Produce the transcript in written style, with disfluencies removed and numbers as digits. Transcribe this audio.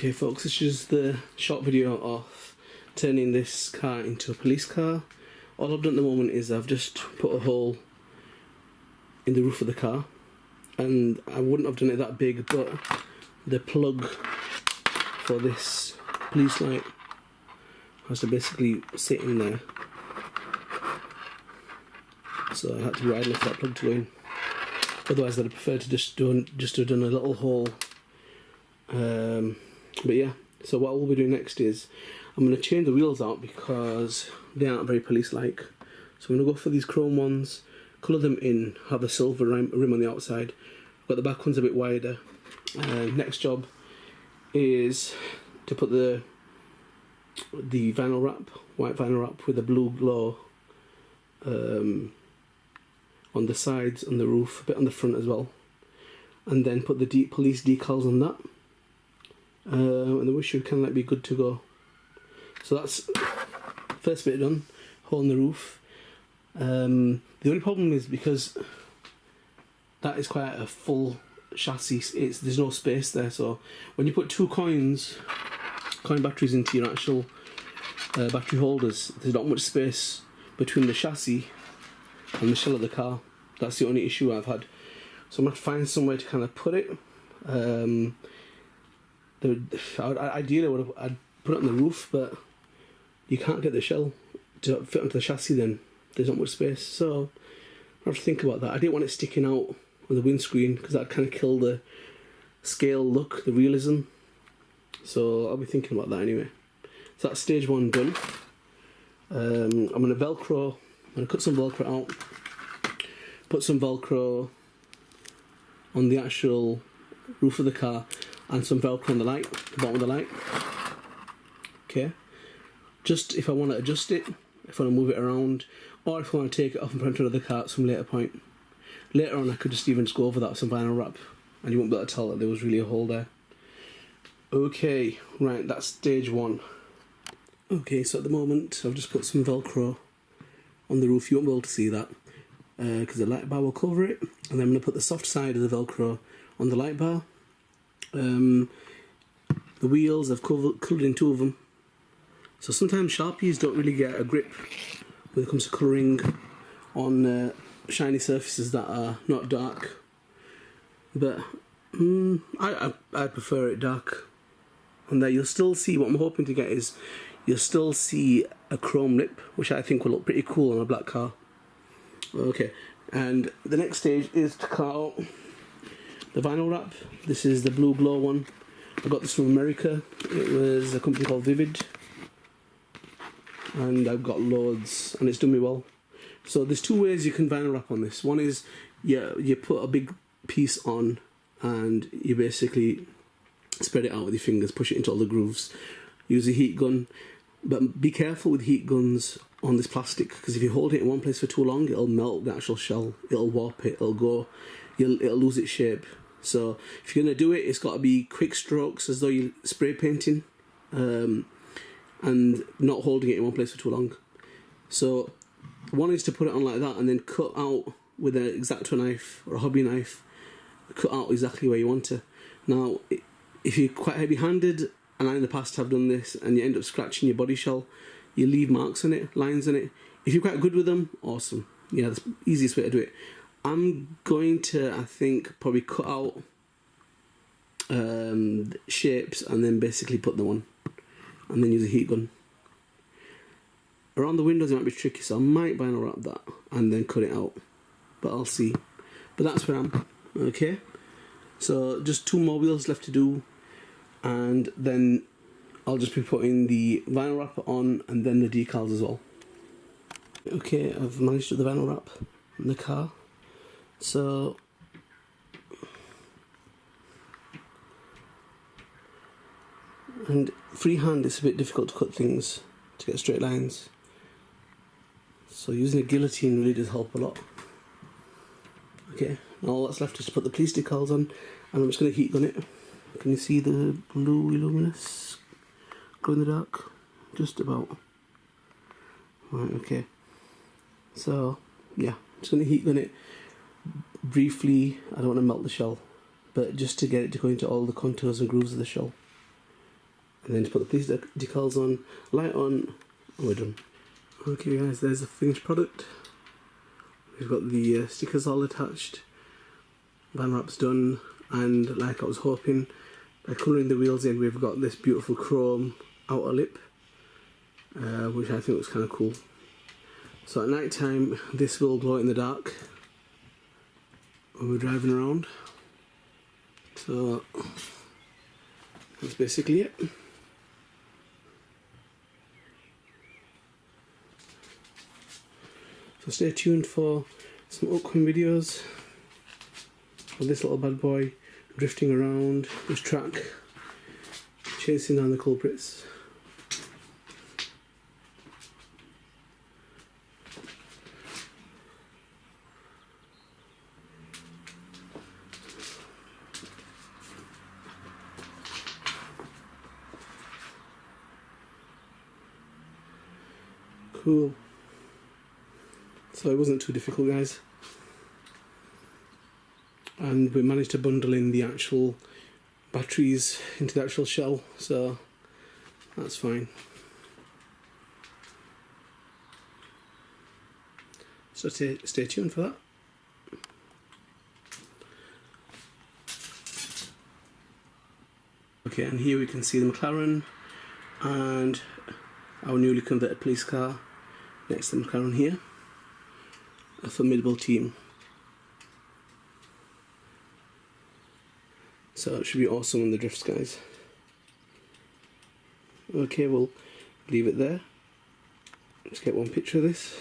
Okay folks, this is the short video of turning this car into a police car. All I've done at the moment is I've just put a hole in the roof of the car, and I wouldn't have done it that big, but the plug for this police light has to basically sit in there, so I had to widen off that plug to go in. Otherwise I'd prefer to just have done a little hole. But yeah, so what we'll be doing next is I'm going to change the wheels out because they aren't very police-like. So I'm going to go for these chrome ones, colour them in, have a silver rim on the outside, but the back one's a bit wider. Next job is to put the vinyl wrap, white vinyl wrap with a blue glow on the sides, on the roof, a bit on the front as well, and then put the police decals on that. And then we should kind of like be good to go. So that's first bit done, hole in the roof. The only problem is because that is quite a full chassis, there's no space there, so when you put two coin batteries into your actual battery holders, there's not much space between the chassis and the shell of the car. That's the only issue I've had. So I'm going to find somewhere to kind of put it. Ideally I'd put it on the roof, but you can't get the shell to fit onto the chassis then. There's not much space, so I have to think about that. I didn't want it sticking out on the windscreen because that'd kind of kill the scale look, the realism. So I'll be thinking about that anyway. So that's stage one done. I'm going to cut some Velcro out, put some Velcro on the actual roof of the car, and some Velcro on the light, the bottom of the light. Okay. Just if I want to adjust it, if I want to move it around, or if I want to take it off and put it into another car at some later point. Later on I could just go over that with some vinyl wrap and you won't be able to tell that there was really a hole there. Okay, right, that's stage one. Okay, so at the moment I've just put some Velcro on the roof. You won't be able to see that because the light bar will cover it, and then I'm going to put the soft side of the Velcro on the light bar. The wheels, I've coloured in two of them. So sometimes Sharpies don't really get a grip when it comes to colouring on shiny surfaces that are not dark. But I prefer it dark. And there you'll still see, what I'm hoping to get is, you'll still see a chrome lip, which I think will look pretty cool on a black car. Okay, and the next stage is to cut out the vinyl wrap. This is the blue glow one. I got this from America. It was a company called Vivid, and I've got loads, and it's done me well. So there's two ways you can vinyl wrap on this. One is you put a big piece on and you basically spread it out with your fingers, push it into all the grooves. Use a heat gun, but be careful with heat guns on this plastic, because if you hold it in one place for too long, it'll melt the actual shell, it'll warp it, it'll lose its shape. So if you're going to do it, it's got to be quick strokes, as though you're spray painting, and not holding it in one place for too long. So one is to put it on like that and then cut out with an X-Acto knife or a hobby knife, cut out exactly where you want to. Now if you're quite heavy-handed, and I in the past have done this, and you end up scratching your body shell, you leave marks on it, lines on it. If you're quite good with them, awesome. Yeah, that's the easiest way to do it. I'm going to, I think, probably cut out shapes and then basically put them on, and then use a heat gun. Around the windows it might be tricky, so I might vinyl wrap that and then cut it out, but I'll see. But that's where I'm. Okay, so just two more wheels left to do, and then I'll just be putting the vinyl wrap on and then the decals as well. Okay, I've managed to do the vinyl wrap on the car. So and freehand it's a bit difficult to cut things to get straight lines, so using a guillotine really does help a lot. Okay, now all that's left is to put the police decals on, and I'm just going to heat gun it. Can you see the blue luminous glow in the dark? Just about. Right, okay. So yeah, I'm just going to heat gun it briefly. I don't want to melt the shell, but just to get it to go into all the contours and grooves of the shell. and then just put the police decals on, light on, and we're done. Okay guys, there's the finished product. We've got the stickers all attached, van wrap's done, and like I was hoping, by colouring the wheels in we've got this beautiful chrome outer lip, which I think looks kind of cool. So at night time this will glow in the dark when we're driving around. So that's basically it. So stay tuned for some upcoming videos of this little bad boy drifting around this track, chasing down the culprits. Cool. So it wasn't too difficult, guys, and we managed to bundle in the actual batteries into the actual shell, so that's fine. So stay tuned for that. Okay, and here we can see the McLaren and our newly converted police car next to the McLaren here. A formidable team. So it should be awesome on the drifts, guys. Okay, we'll leave it there. Let's get one picture of this.